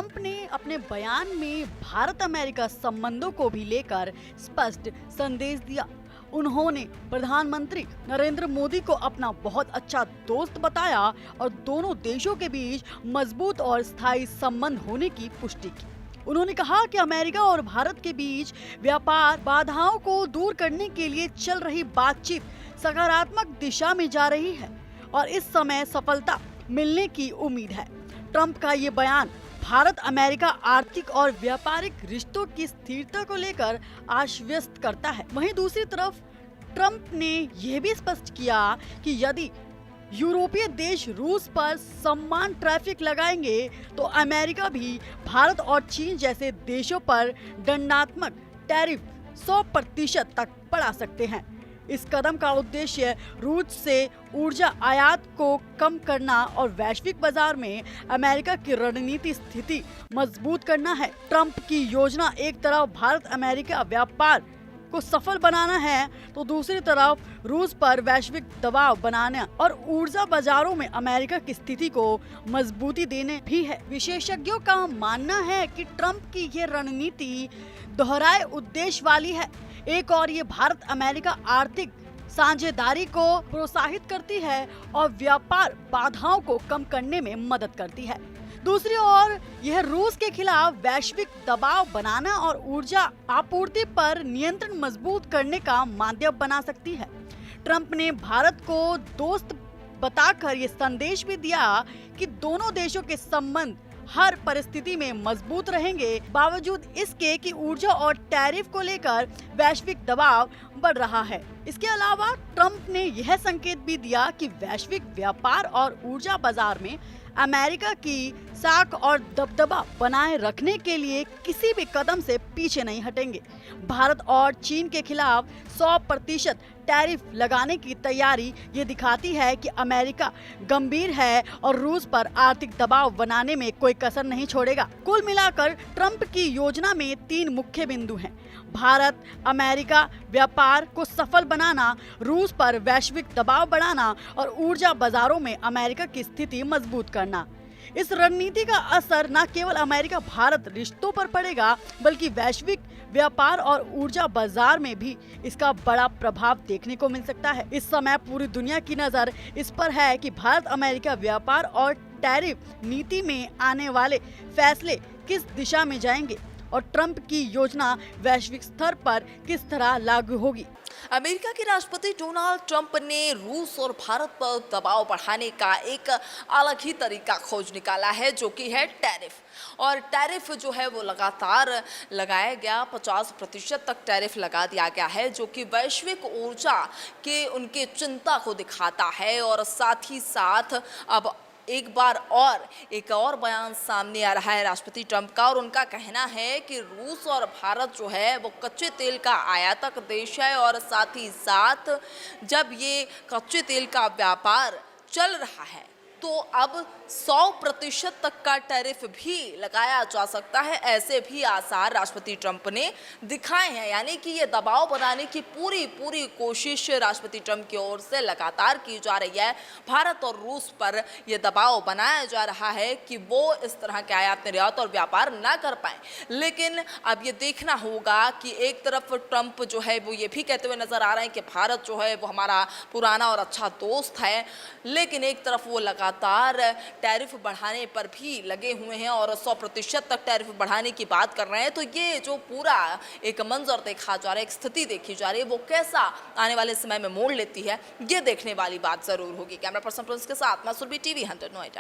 Trump ने अपने बयान में भारत अमेरिका संबंधों को भी लेकर स्पष्ट संदेश दिया। उन्होंने प्रधानमंत्री नरेंद्र मोदी को अपना बहुत अच्छा दोस्त बताया और दोनों देशों के बीच मजबूत और स्थायी संबंध होने की पुष्टि की। उन्होंने कहा कि अमेरिका और भारत के बीच व्यापार बाधाओं को दूर करने के लिए चल रही बातचीत सकारात्मक दिशा में जा रही है और इस समय सफलता मिलने की उम्मीद है। ट्रंप का ये बयान भारत अमेरिका आर्थिक और व्यापारिक रिश्तों की स्थिरता को लेकर आश्वस्त करता है। वहीं दूसरी तरफ ट्रंप ने यह भी स्पष्ट किया कि यदि यूरोपीय देश रूस पर समान टैरिफ लगाएंगे तो अमेरिका भी भारत और चीन जैसे देशों पर दंडात्मक टैरिफ 100% तक बढ़ा सकते हैं। इस कदम का उद्देश्य रूस से ऊर्जा आयात को कम करना और वैश्विक बाजार में अमेरिका की रणनीतिक स्थिति मजबूत करना है। ट्रंप की योजना एक तरफ भारत अमेरिका व्यापार को सफल बनाना है तो दूसरी तरफ रूस पर वैश्विक दबाव बनाना और ऊर्जा बाजारों में अमेरिका की स्थिति को मजबूती देने भी है। विशेषज्ञों का मानना है कि ट्रंप की ये रणनीति दोहराए उद्देश्य वाली है। एक और ये भारत अमेरिका आर्थिक साझेदारी को प्रोत्साहित करती है और व्यापार बाधाओं को कम करने में मदद करती है। दूसरी ओर यह रूस के खिलाफ वैश्विक दबाव बनाना और ऊर्जा आपूर्ति पर नियंत्रण मजबूत करने का माध्यम बना सकती है। ट्रंप ने भारत को दोस्त बताकर ये संदेश भी दिया कि दोनों देशों के संबंध हर परिस्थिति में मजबूत रहेंगे, बावजूद इसके कि ऊर्जा और टैरिफ को लेकर वैश्विक दबाव बढ़ रहा है। इसके अलावा ट्रंप ने यह संकेत भी दिया कि वैश्विक व्यापार और ऊर्जा बाजार में अमेरिका की साख और दबदबा बनाए रखने के लिए किसी भी कदम से पीछे नहीं हटेंगे। भारत और चीन के खिलाफ 100% टैरिफ लगाने की तैयारी ये दिखाती है कि अमेरिका गंभीर है और रूस पर आर्थिक दबाव बनाने में कोई कसर नहीं छोड़ेगा। कुल मिलाकर ट्रंप की योजना में 3 मुख्य बिंदु हैं: भारत अमेरिका व्यापार को सफल बनाना, रूस पर वैश्विक दबाव बढ़ाना और ऊर्जा बाजारों में अमेरिका की स्थिति मजबूत करना। इस रणनीति का असर न केवल अमेरिका भारत रिश्तों पर पड़ेगा बल्कि वैश्विक व्यापार और ऊर्जा बाजार में भी इसका बड़ा प्रभाव देखने को मिल सकता है। इस समय पूरी दुनिया की नजर इस पर है कि भारत अमेरिका व्यापार और टैरिफ नीति में आने वाले फैसले किस दिशा में जाएंगे और ट्रंप की योजना वैश्विक स्तर पर किस तरह लागू होगी। अमेरिका के राष्ट्रपति डोनाल्ड ट्रंप ने रूस और भारत पर दबाव बढ़ाने का एक अलग ही तरीका खोज निकाला है, जो कि है टैरिफ। और टैरिफ जो है वो लगातार लगाया गया, 50% तक टैरिफ लगा दिया गया है, जो कि वैश्विक ऊर्जा के उनके चिंता को दिखाता है। और साथ ही साथ अब एक बार और एक और बयान सामने आ रहा है राष्ट्रपति ट्रंप का, और उनका कहना है कि रूस और भारत जो है वो कच्चे तेल का आयातक देश है और साथ ही साथ जब ये कच्चे तेल का व्यापार चल रहा है तो अब 100% तक का टैरिफ भी लगाया जा सकता है। ऐसे भी आसार राष्ट्रपति ट्रंप ने दिखाए हैं, यानी कि ये दबाव बनाने की पूरी कोशिश राष्ट्रपति ट्रंप की ओर से लगातार की जा रही है। भारत और रूस पर यह दबाव बनाया जा रहा है कि वो इस तरह के आयात निर्यात और व्यापार ना कर पाए। लेकिन अब ये देखना होगा कि एक तरफ ट्रंप जो है वो ये भी कहते हुए नजर आ रहे हैं कि भारत जो है वो हमारा पुराना और अच्छा दोस्त है, लेकिन एक तरफ वो लगातार टैरिफ बढ़ाने पर भी लगे हुए हैं और 100% तक टैरिफ बढ़ाने की बात कर रहे हैं। तो ये जो पूरा एक मंजर देखा जा रहा है, एक स्थिति देखी जा रही है, वो कैसा आने वाले समय में मोड़ लेती है, ये देखने वाली बात जरूर होगी। कैमरा पर्सन प्रिंस के साथ मैं सुरभि, टीवी 100 नोएडा।